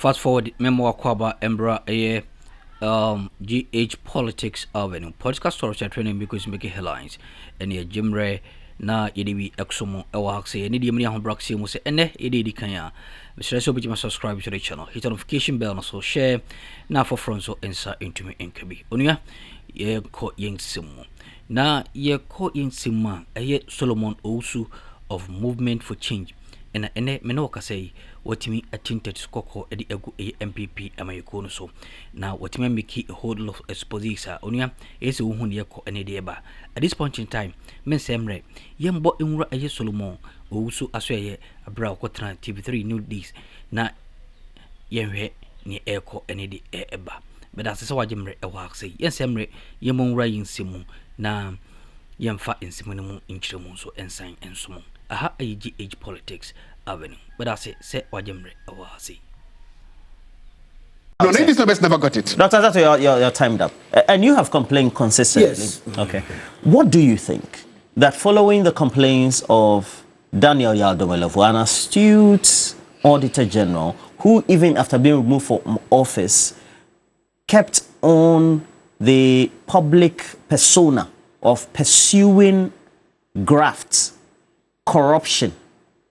Fast forward, memoir kwaba embra GH Politics Avenue. Podcast story training because make headlines. And ye Jimre na yedibi exomo ewaxe ye need yemni ahobraxe mu se ene yedi kanya. Mr. So be subscribe to the channel. Hit the notification bell and so share na for front so answer into me enkabi. Onuya ye ko yensimu. Na ye ko yensima eye Solomon Owusu of Movement for Change. And ene menoka say what me attempted skoko edi egu MPP amayiko no so na what me make a whole lot of exposition onia ese wo hu ne yeko ene de ba at this point in time men semre yembo enwura eye Solomon Owusu aso eye abra okotran TV3 new days na yenhwe ne eko ene de eba but as so wajemre e wa say yensemre yemonwura yinsimu na yemfa insimu ne mu inchiremu so ensan ensomo aha GH Politics Avenue. But I say wajemre awasi. No, ladies never got it. Dr. Addo, you're timed up. And you have complained consistently. Yes. Okay. What do you think that following the complaints of Daniel Yadomelevu, an astute Auditor General, who even after being removed from office, kept on the public persona of pursuing grafts, corruption,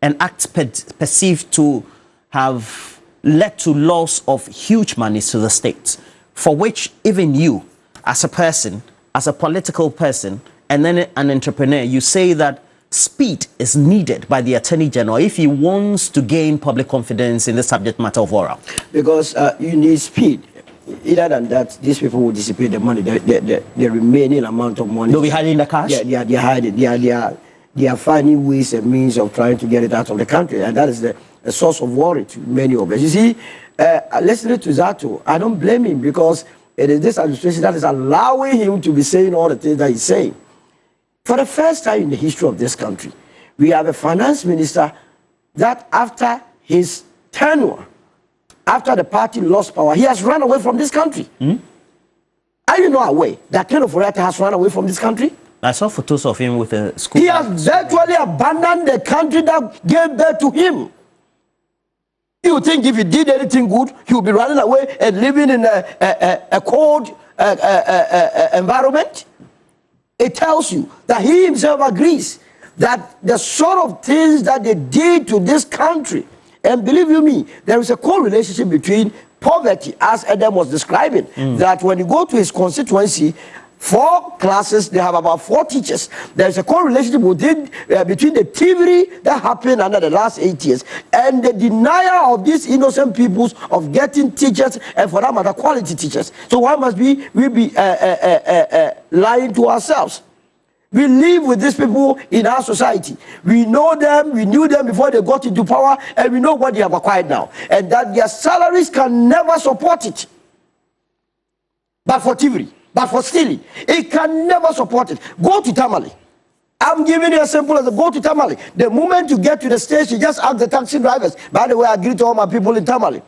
and acts perceived to have led to loss of huge monies to the state, for which even you, as a person, as a political person, and then an entrepreneur, you say that speed is needed by the Attorney General if he wants to gain public confidence in the subject matter of oral? Because you need speed. Either than that, these people will dissipate the money, the remaining amount of money. They'll be hiding the cash? Yeah, they're hiding. They are finding ways and means of trying to get it out of the country, and that is the source of worry to many of us. You see, listening to Zato, I don't blame him because it is this administration that is allowing him to be saying all the things that he's saying. For the first time in the history of this country, we have a finance minister that after his tenure, after the party lost power, he has run away from this country. Are you not aware that Ken Ofori-Atta has run away from this country? I saw photos of him with a school. He has virtually abandoned the country that gave birth to him. You think if he did anything good, he would be running away and living in a cold environment? It tells you that he himself agrees that the sort of things that they did to this country, and believe you me, there is a correlation between poverty, as Adam was describing, that when you go to his constituency, 4 classes, they have about 4 teachers. There's a correlation between the thievery that happened under the last 8 years and the denial of these innocent peoples of getting teachers and, for that matter, quality teachers. So why must we be lying to ourselves? We live with these people in our society. We know them, we knew them before they got into power, and we know what they have acquired now. And that their salaries can never support it. But for thievery. But for stealing, it can never support it. Go to Tamale. I'm giving you a simple as go to Tamale. The moment you get to the station, just ask the taxi drivers. By the way, I agree to all my people in Tamale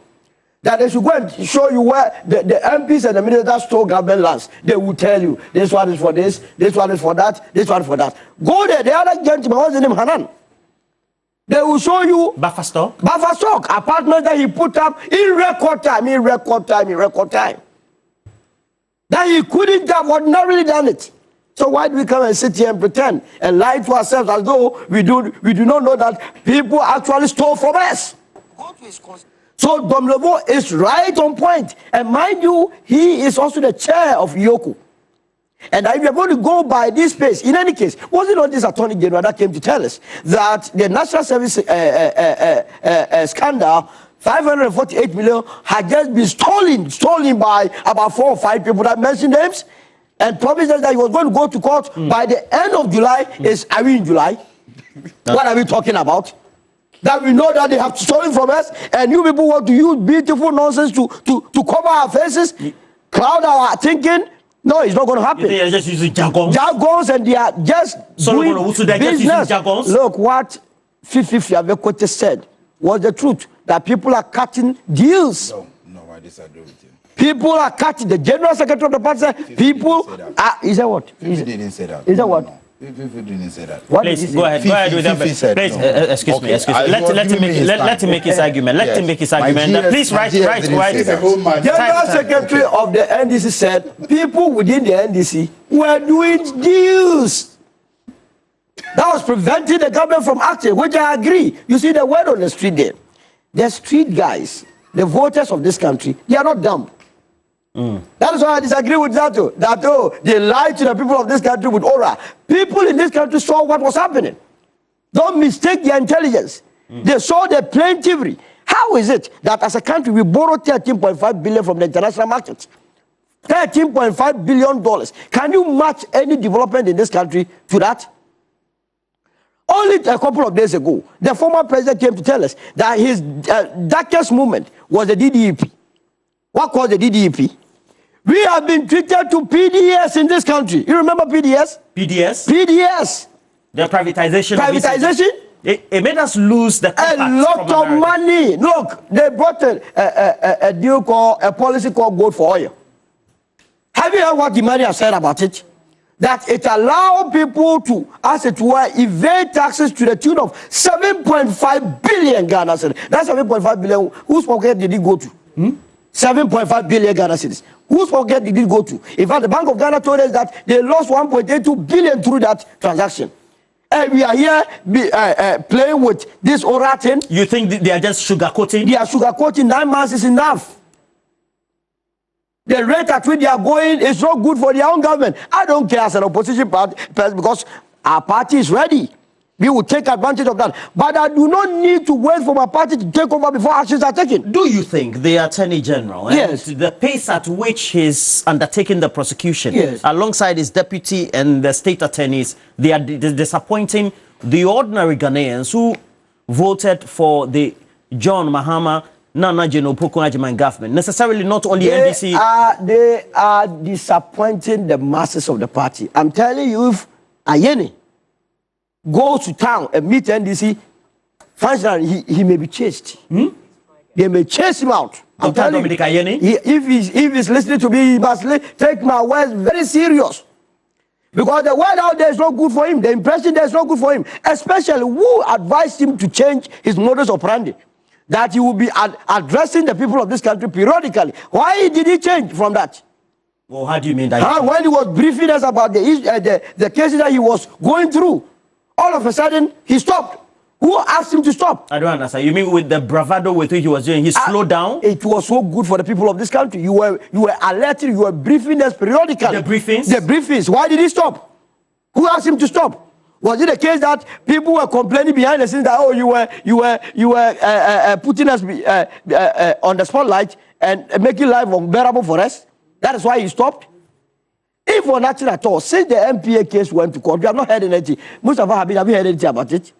that they should go and show you where the MPs and the ministers stole government lands. They will tell you this one is for this one is for that, this one for that. Go there. The other gentleman, what's his name? Hanan. They will show you Buffer stock, apartment that he put up in record time. That he couldn't have ordinarily done it. So why do we come and sit here and pretend and lie to ourselves as though we do not know that people actually stole from us? So Domlevo is right on point. And mind you, he is also the chair of Yoku. And if you're going to go by this pace, in any case, was it not this Attorney General that came to tell us that the National Service scandal, 548 million had just been stolen by about 4 or 5 people that mentioned names and promised us that he was going to go to court by the end of July. Are we in July? What are we talking about? That we know that they have stolen from us and you people want to use beautiful nonsense to cover our faces, cloud our thinking. No, it's not going to happen. They're just using jargons and they are just doing business. Look, what Fifi Fiavekote said was the truth. That people are cutting deals. No, I disagree with you. People are cutting. The General Secretary of the party said, people are... Is that what? He didn't say that. Is that what? No. Fifi didn't say that. What did Please he go say? ahead. Go ahead with that. Fifi said Please, no. excuse me. Okay, Excuse me. he Let was him giving me his let him time. make his argument. Let him make his argument. GS Please write. didn't say that. General Secretary of the NDC said people within the NDC were doing deals. That was preventing the government from acting, which I agree. You see the word on the street there. The street guys, the voters of this country, they are not dumb. That is why I disagree with Addo. Addo, they lied to the people of this country with aura. People in this country saw what was happening. Don't mistake their intelligence. They saw the plaintiffry. How is it that as a country we borrowed 13.5 billion from the international market? $13.5 billion. Can you match any development in this country to that? Only a couple of days ago, the former president came to tell us that his darkest moment was the DDEP. What caused the DDEP? We have been treated to PDS in this country. You remember PDS? PDS. PDS. The privatization. Privatization. It made us lose the A lot of money. Look, they brought a deal called a policy called gold for oil. Have you heard what the money has said about it? That it allowed people to, as it were, evade taxes to the tune of 7.5 billion Ghana cedis. That's 7.5 billion. Whose pocket did it go to? 7.5 billion Ghana cedis. Whose pocket did it go to? In fact, the Bank of Ghana told us that they lost 1.82 billion through that transaction. And we are here playing with this oral thing. You think they are just sugarcoating? They are sugarcoating. 9 months is enough. The rate at which they are going is not good for their own government. I don't care as an opposition party because our party is ready. We will take advantage of that. But I do not need to wait for my party to take over before actions are taken. Do you think the Attorney General, Yes, the pace at which he's undertaking the prosecution, yes, alongside his deputy and the state attorneys, they are disappointing the ordinary Ghanaians who voted for the John Mahama Nana Jeno Poko Ajiman government? Necessarily not only NDC. They are disappointing the masses of the party. I'm telling you, if Ayeni goes to town and meet NDC, functionally, he may be chased. They may chase him out. I'm telling you, if he's listening to me, he must take my words very serious. Because the word out there is not good for him. The impression there is not good for him. Especially who advised him to change his modus operandi. That he will be addressing the people of this country periodically. Why did he change from that? Well, how do you mean that? When he was briefing us about the cases that he was going through, all of a sudden he stopped. Who asked him to stop? I don't understand. You mean with the bravado with which he was doing, he slowed down? It was so good for the people of this country. You were alerting, you were briefing us periodically. The briefings? The briefings. Why did he stop? Who asked him to stop? Was it the case that people were complaining behind the scenes that you were putting us on the spotlight and making life unbearable for us? That is why he stopped. If for nothing at all, since the MPA case went to court, we have not heard anything. Mustafa Hamid, have you heard anything about it?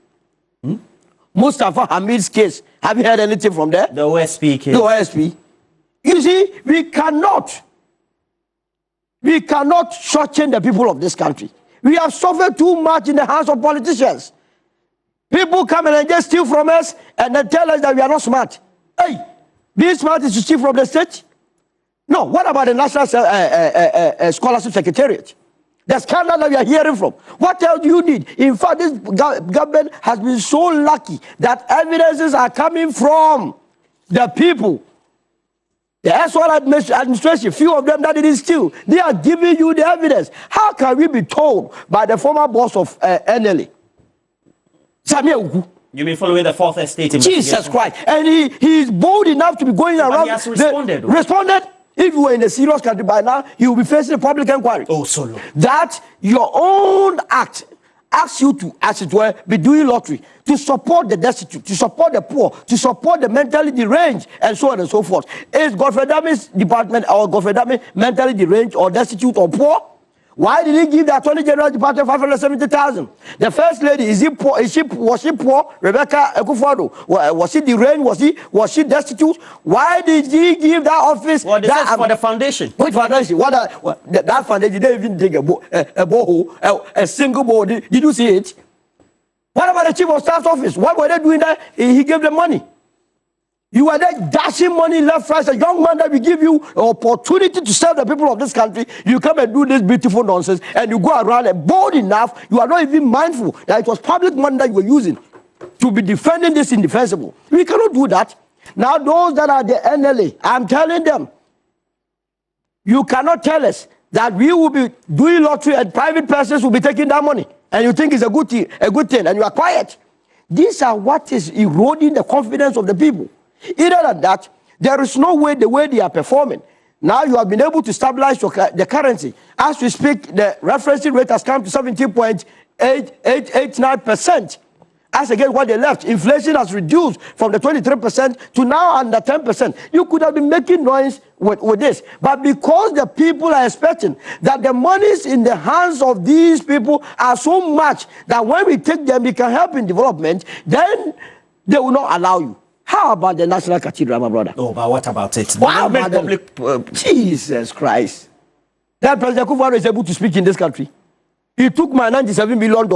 Mustafa Hamid's case, have you heard anything from there? The OSP case. The OSP. You see, we cannot shortchange the people of this country. We have suffered too much in the hands of politicians. People come and just steal from us and then tell us that we are not smart. Hey, being smart is to steal from the state? No. What about the National Scholarship Secretariat? The scandal that we are hearing from. What else do you need? In fact, this government has been so lucky that evidences are coming from the people. The S1 administration, few of them that it is still, they are giving you the evidence. How can we be told by the former boss of NLA, Samia Ugu? You mean following the fourth estate investigation? Jesus Christ. And he is bold enough to be going around. He has responded. Responded? If you were in a serious country by now, you will be facing a public inquiry. Oh, solo. That your own act asks you to, as it were, be doing lottery to support the destitute, to support the poor, to support the mentally deranged, and so on and so forth. Is Godfrey Dami's department or Godfrey Dami mentally deranged or destitute or poor? Why did he give the Attorney General Department 570,000? The First Lady, is he poor? Was she poor? Rebecca Akuffo, was she deranged? Was she destitute? Why did he give that office? Well, that for the foundation. Which foundation? That foundation didn't even take a borehole, a single borehole. Did you see it? What about the Chief of Staff's office? What were they doing that? He gave them money. You are there dashing money left, right. A young man that will give you an opportunity to serve the people of this country. You come and do this beautiful nonsense, and you go around and bold enough. You are not even mindful that it was public money that you were using to be defending this indefensible. We cannot do that. Now, those that are the NLA, I'm telling them, you cannot tell us that we will be doing lottery and private persons will be taking that money, and you think it's a good thing, and you are quiet. These are what is eroding the confidence of the people. Either than that, there is no way the way they are performing. Now you have been able to stabilize the currency. As we speak, the referencing rate has come to 17.889%. As against what they left, inflation has reduced from the 23% to now under 10%. You could have been making noise with this. But because the people are expecting that the monies in the hands of these people are so much that when we take them, we can help in development, then they will not allow you. How about the National Cathedral, my brother? Oh, but what about it? What about public? Jesus Christ. That President Akuffo is able to speak in this country. He took my $97 million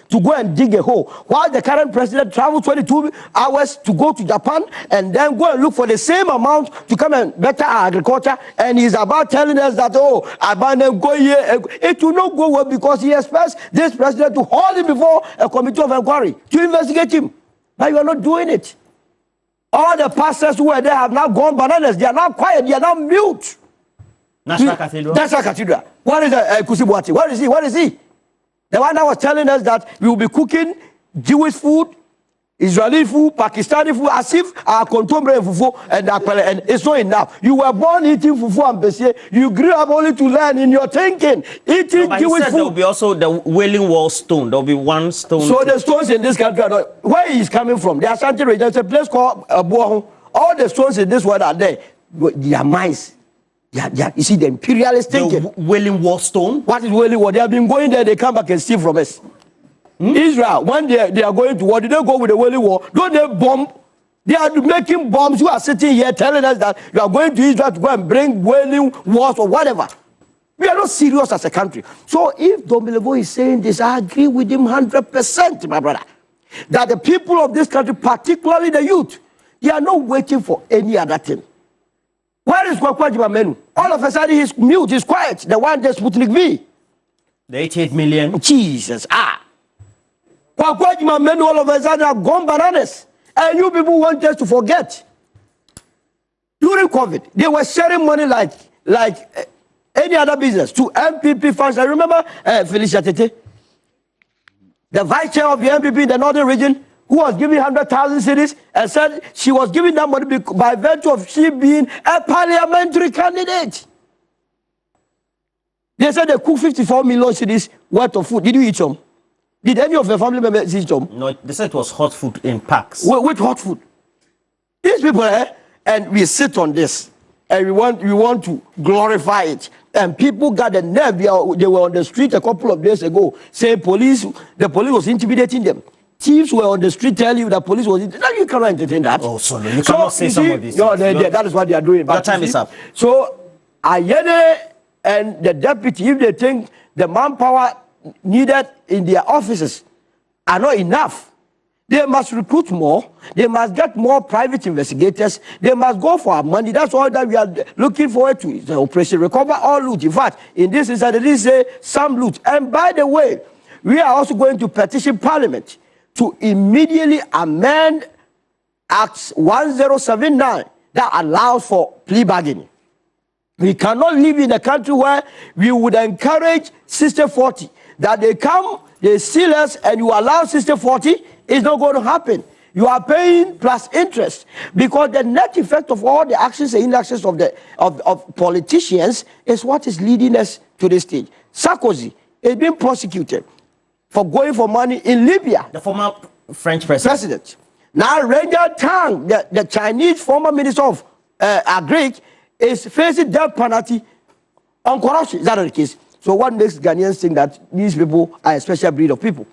to go and dig a hole, while the current president traveled 22 hours to go to Japan and then go and look for the same amount to come and better our agriculture. And he's about telling us that, oh, Abandon go here. It will not go well because he expects this president to hold him before a committee of inquiry to investigate him. But you are not doing it. All the pastors who were there have now gone bananas. They are now quiet. They are now mute. National Cathedral? National Cathedral. What is Kusibuati? Where is he? Where is he? The one that was telling us that we will be cooking Jewish food, Israeli food, Pakistani food, as if our contemporary fufu and it's not enough. You were born eating fufu and besie. You grew up only to learn in your thinking. Eating Jewish food. There will be also the Wailing Wall stone. There will be one stone. So the stones in this country are not, where he is coming from? The Ashanti region, there's a place called Buahu. All the stones in this world are there. They are mines. You see the imperialist thinking. The Wailing Wall stone? What is Wailing Wall? They have been going there, they come back and steal from us. Israel, when they are going to war, did they go with the Wailing Wall? Don't they bomb? They are making bombs. You are sitting here telling us that you are going to Israel to go and bring Wailing Walls or whatever. We are not serious as a country. So if Domilevo is saying this, I agree with him 100%, my brother. That the people of this country, particularly the youth, they are not waiting for any other thing. Where is Kwakwajima Menu? All of a sudden he's mute, he's quiet. The one that's Sputnik V. The 88 million? Jesus, Kwakwajima Menu all of a sudden have gone bananas. And you people want us to forget. During COVID, they were sharing money like any other business to MPP funds. I remember Felicia Tete, the vice chair of the MPP in the northern region, who was giving 100,000 cities and said she was giving that money by virtue of she being a parliamentary candidate. They said they cooked 54 million cities worth of food. Did you eat some? Did any of your family members eat some? No, they said it was hot food in packs. With hot food. These people, and we sit on this, and we want to glorify it. And people got the nerve. They were on the street a couple of days ago saying the police was intimidating them. Thieves were on the street telling you that police was intimidating. You cannot entertain that. Oh, so no, you cannot say some of these things. That is what they are doing. But time is up. So, Ayene and the deputy, if they think the manpower needed in their offices are not enough, they must recruit more. They must get more private investigators. They must go for our money. That's all that we are looking forward to. The operation recover all loot. In fact, in this instance, they didn't say some loot. And by the way, we are also going to petition Parliament to immediately amend Act 1079 that allows for plea bargaining. We cannot live in a country where we would encourage Sister 40, that they come, they steal us, and you allow Sister 40. It's not going to happen. You are paying plus interest, because the net effect of all the actions and inactions of politicians is what is leading us to this stage. Sarkozy is being prosecuted for going for money in Libya. The former French president. Now, Ranger Tang, the Chinese former minister of Agric, is facing death penalty on corruption. Is that the case? So what makes Ghanaians think that these people are a special breed of people?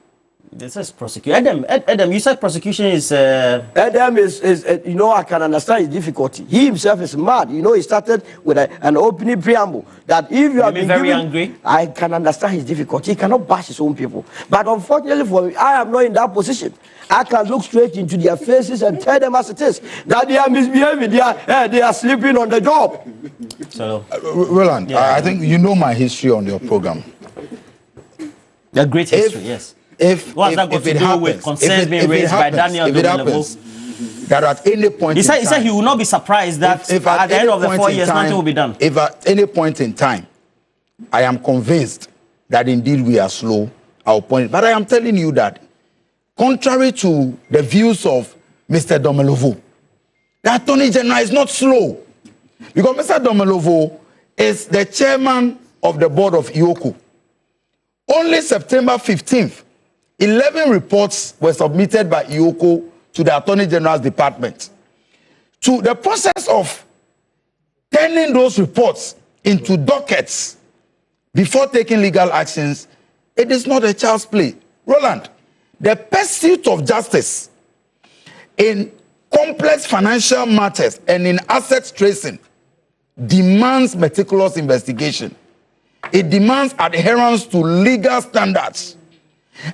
This is prosecution. Adam, you said prosecution is... Adam is, you know, I can understand his difficulty. He himself is mad. You know, he started with an opening preamble that if you have been very given, angry. I can understand his difficulty. He cannot bash his own people. But unfortunately for me, I am not in that position. I can look straight into their faces and tell them as it is that they are misbehaving. They are sleeping on the job. So, Roland, I think you know my history on your program. A great history, yes. What's that got to do with concerns being raised by Daniel Domelevo? That at any point he said he will not be surprised that if at the end of the 4 years nothing will be done. If at any point in time I am convinced that indeed we are slow, I'll point it. But I am telling you that contrary to the views of Mr. Domelevo, the Attorney General is not slow. Because Mr. Domelevo is the chairman of the board of IOCO. Only September 15th, 11 reports were submitted by IOCO to the Attorney General's department. To the process of turning those reports into dockets before taking legal actions, it is not a child's play. Roland, the pursuit of justice in complex financial matters and in asset tracing demands meticulous investigation. It demands adherence to legal standards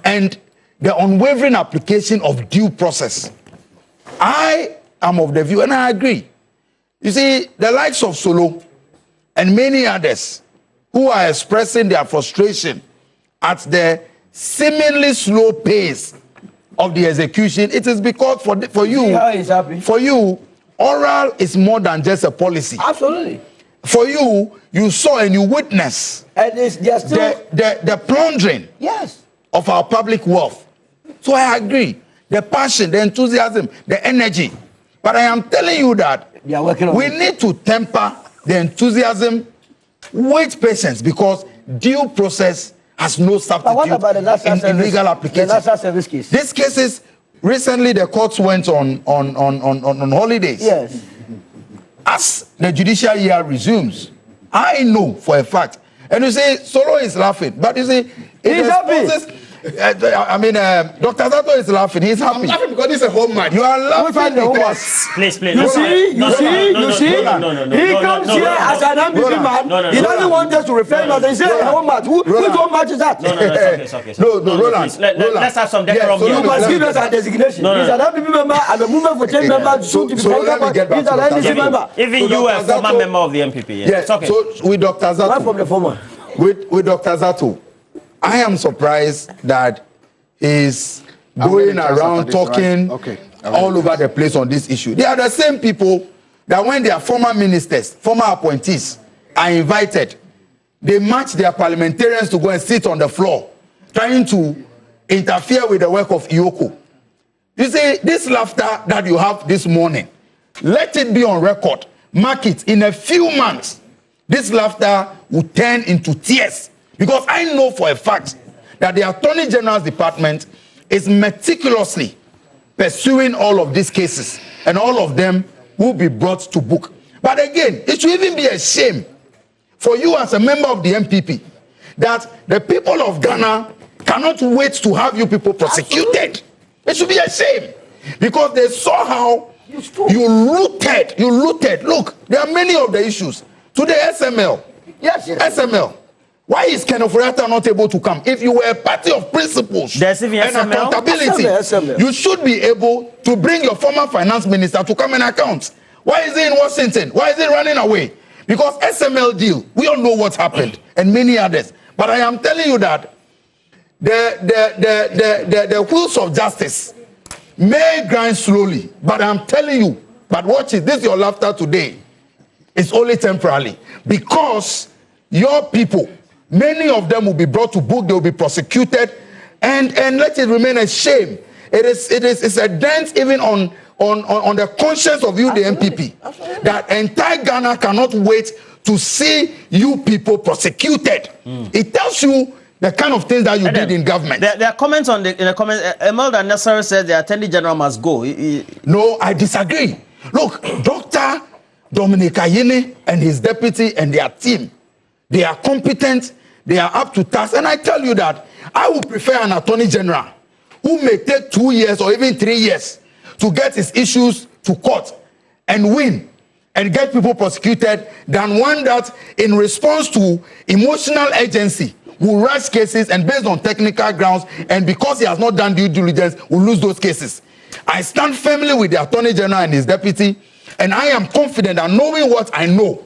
and the unwavering application of due process. I am of the view, and I agree. You see, the likes of Solo and many others who are expressing their frustration at the seemingly slow pace of the execution, it is because for you, oral is more than just a policy. Absolutely. For you, you saw and you witnessed and the plundering of our public wealth. So I agree. The passion, the enthusiasm, the energy. But I am telling you that we need to temper the enthusiasm with patience because due process has no substitute in legal application. The national service case. These cases, recently the courts went on holidays. Yes. As the judicial year resumes, I know for a fact. And you say, Solo is laughing. But you see, he's happy. Dr. Addo is laughing. He's happy. I'm laughing because it's a home match. You are laughing because... Please. You see? He comes here as an ambitious man. He doesn't want us to refer him as he says home match. Which home match is that? No, it's okay. No, Roland. Let's have some decorum here. You must give us a designation. He's an ambitious member and a movement for change member soon to be political. He's an ambitious member. Even you are a former member of the MPP. Yes, okay. So with Dr. Zato. Right from the former. With Dr. Zato, I am surprised that he's going around talking all over the place on this issue. They are the same people that when their former ministers, former appointees are invited, they match their parliamentarians to go and sit on the floor, trying to interfere with the work of IOCO. You see, this laughter that you have this morning, let it be on record. Mark it. In a few months, this laughter will turn into tears. Because I know for a fact that the Attorney General's department is meticulously pursuing all of these cases, and all of them will be brought to book. But again, it should even be a shame for you as a member of the MPP that the people of Ghana cannot wait to have you people prosecuted. It should be a shame because they saw how you looted. Look, there are many of the issues. Today, SML. Yes. SML. Why is Kenneth Furata not able to come? If you were a party of principles and accountability, you should be able to bring your former finance minister to come and account. Why is he in Washington? Why is he running away? Because SML deal, we all know what happened, and many others. But I am telling you that the wheels of justice may grind slowly, but I'm telling you, but watch it, this is your laughter today. It's only temporarily. Because your people, many of them will be brought to book, they will be prosecuted, and let it remain a shame. It's a dent even on the conscience of you, the MPP. Absolutely. That entire Ghana cannot wait to see you people prosecuted. It tells you the kind of things that you did in government. There are comments in the comments. Emelda Nassar says the Attorney General must go. No, I disagree. Look, Dr. Dominic Ayine and his deputy and their team, they are competent, they are up to task, and I tell you that I would prefer an Attorney General who may take 2 years or even 3 years to get his issues to court and win and get people prosecuted than one that, in response to emotional urgency, will rush cases and based on technical grounds, and because he has not done due diligence, will lose those cases. I stand firmly with the Attorney General and his deputy, and I am confident that, knowing what I know,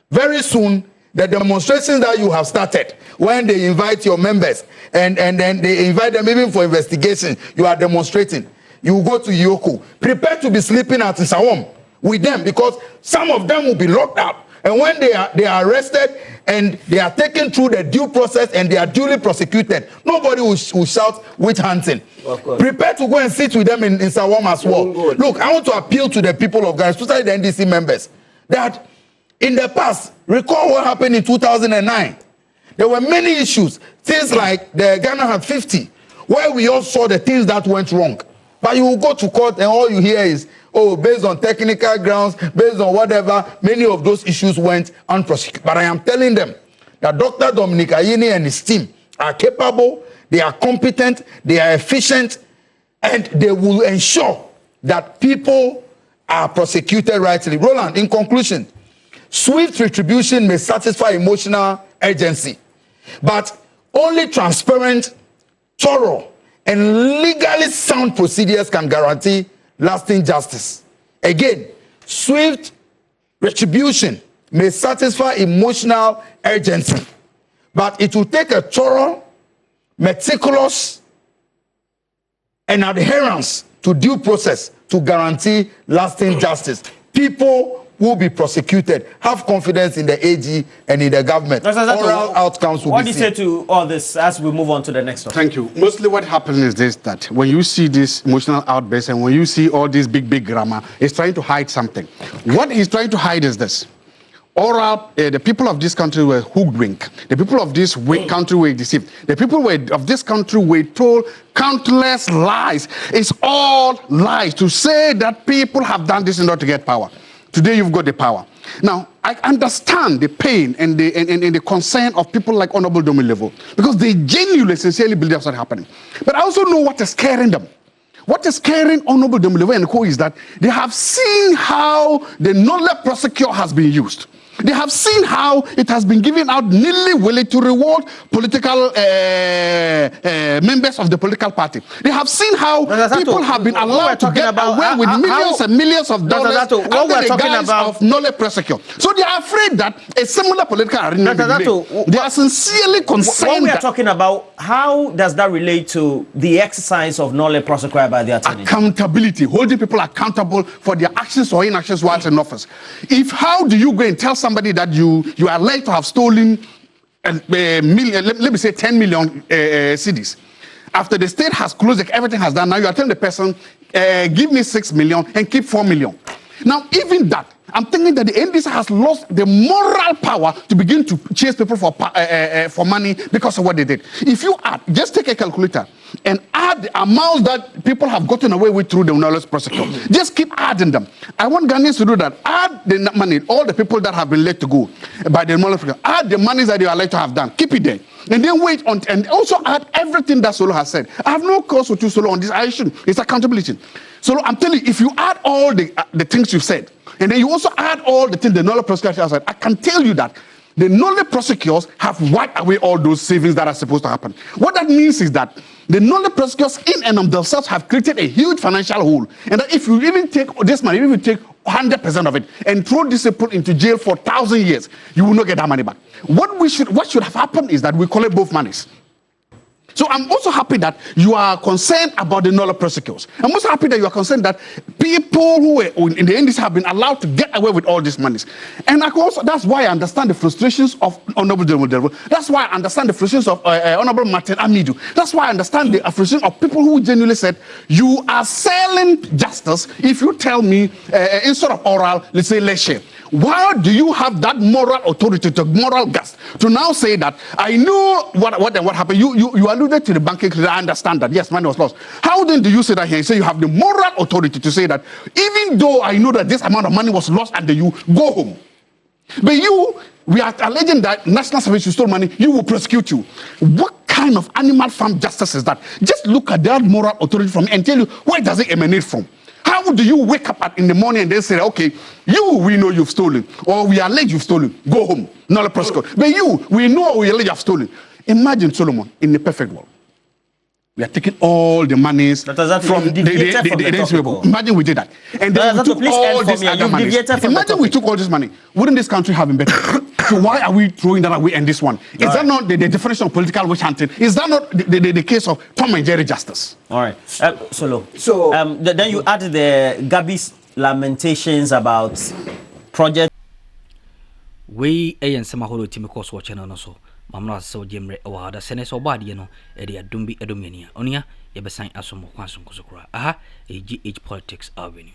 very soon the demonstrations that you have started, when they invite your members and then they invite them even for investigation, you are demonstrating. You will go to Yoko. Prepare to be sleeping at Nsawam with them, because some of them will be locked up. And when they are arrested and they are taken through the due process and they are duly prosecuted, nobody will shout witch hunting. Prepare to go and sit with them in Nsawam as well. Look, I want to appeal to the people of Ghana, especially the NDC members, that in the past, recall what happened in 2009. There were many issues, things like the Ghana had 50, where we all saw the things that went wrong. But you will go to court and all you hear is, oh, based on technical grounds, based on whatever, many of those issues went unprosecuted. But I am telling them that Dr. Dominic Ayini and his team are capable, they are competent, they are efficient, and they will ensure that people are prosecuted rightly. Roland, in conclusion, swift retribution may satisfy emotional urgency, but only transparent, thorough, and legally sound procedures can guarantee lasting justice. Again, swift retribution may satisfy emotional urgency, but it will take a thorough, meticulous, and adherence to due process to guarantee lasting justice. People will be prosecuted. Have confidence in the AG and in the government. Oral outcomes will be seen. What do you say to all this as we move on to the next one? Thank you. Mostly what happens is this, that when you see this emotional outburst and when you see all this big grammar, it's trying to hide something. What he's trying to hide is this. The people of this country were hoodwinked. The people of this country were deceived. The people of this country were told countless lies. It's all lies to say that people have done this in order to get power. Today you've got the power. Now, I understand the pain and the concern of people like Honorable Domilevo, because they genuinely, sincerely believe that's what's happening. But I also know what is scaring them. What is scaring Honorable Domilevo and co is that they have seen how the Nole prosecutor has been used. They have seen how it has been given out nilly-willy to reward political members of the political party. They have seen how people have been allowed to get away with millions and millions of dollars under the guise of Nole prosecutor. So they are afraid that a similar political arena will be made. They are sincerely concerned. What we are talking about, how does that relate to the exercise of Nole prosecutor by the attorney? Accountability, holding people accountable for their actions or inactions while in office. How do you go and tell somebody that you are alleged to have stolen a million, let me say 10 million cedis. After the state has closed, everything has done, now you are telling the person, give me 6 million and keep 4 million. Now, even that, I'm thinking that the NDC has lost the moral power to begin to chase people for money because of what they did. If you add, just take a calculator and add the amounts that people have gotten away with through the knowledge prosecutor. Just keep adding them. I want Ghanaians to do that. Add the money, all the people that have been let to go by the knowledge prosecutor. Add the monies that you are allowed to have done. Keep it there. And then wait on, and also add everything that Solo has said. I have no cause with you, Solo, on this issue. It's accountability. Solo, I'm telling you, if you add all the things you've said, and then you also add all the things the knowledge prosecutor has said, I can tell you that the knowledge prosecutors have wiped away all those savings that are supposed to happen. What that means is that the knowledge prosecutors in and of themselves have created a huge financial hole. And that if you even take this money, if you take 100% of it and throw these people into jail for 1,000 years, you will not get that money back. What should have happened is that we collect both monies. So I'm also happy that you are concerned about the knowledge prosecutors. I'm also happy that you are concerned that people who were in the NDC have been allowed to get away with all these monies. And that's why I understand the frustrations of Honorable Domilevo. That's why I understand the frustrations of Honorable Martin Amidu. That's why I understand the frustration of people who genuinely said, you are selling justice if you tell me, instead of oral, let's say, let's share. Why do you have that moral authority, to moral guts, to now say that I know what happened? You alluded to the banking credit. I understand that. Yes, money was lost. How then do you say that here? You say you have the moral authority to say that even though I know that this amount of money was lost and you go home. But we are alleging that National Service you stole money, you will prosecute you. What kind kind of animal farm justice is that? Just look at that moral authority from and tell you where does it emanate from? How do you wake up in the morning and then say, okay, we know you've stolen, or we allege you've stolen, go home, not prosecute. But we know we allege you've stolen. Imagine, Solomon, in the perfect world. We are taking all the monies from the imagine we did that. And then we took all this other money. Imagine we took all this money. Wouldn't this country have been better? So why are we throwing that away and this one? Is that not the definition of political witch hunting? Is that not the case of Tom and Jerry justice? All right. So then you added the Gabi's lamentations about project. We and some whole team course watching on also. Mamma so Jimre or the Senes or Badiano, Edia Dumbi Edomania, Onia, Ebesign Asum Quansum Kosokra. Aha, a GH Politics Avenue.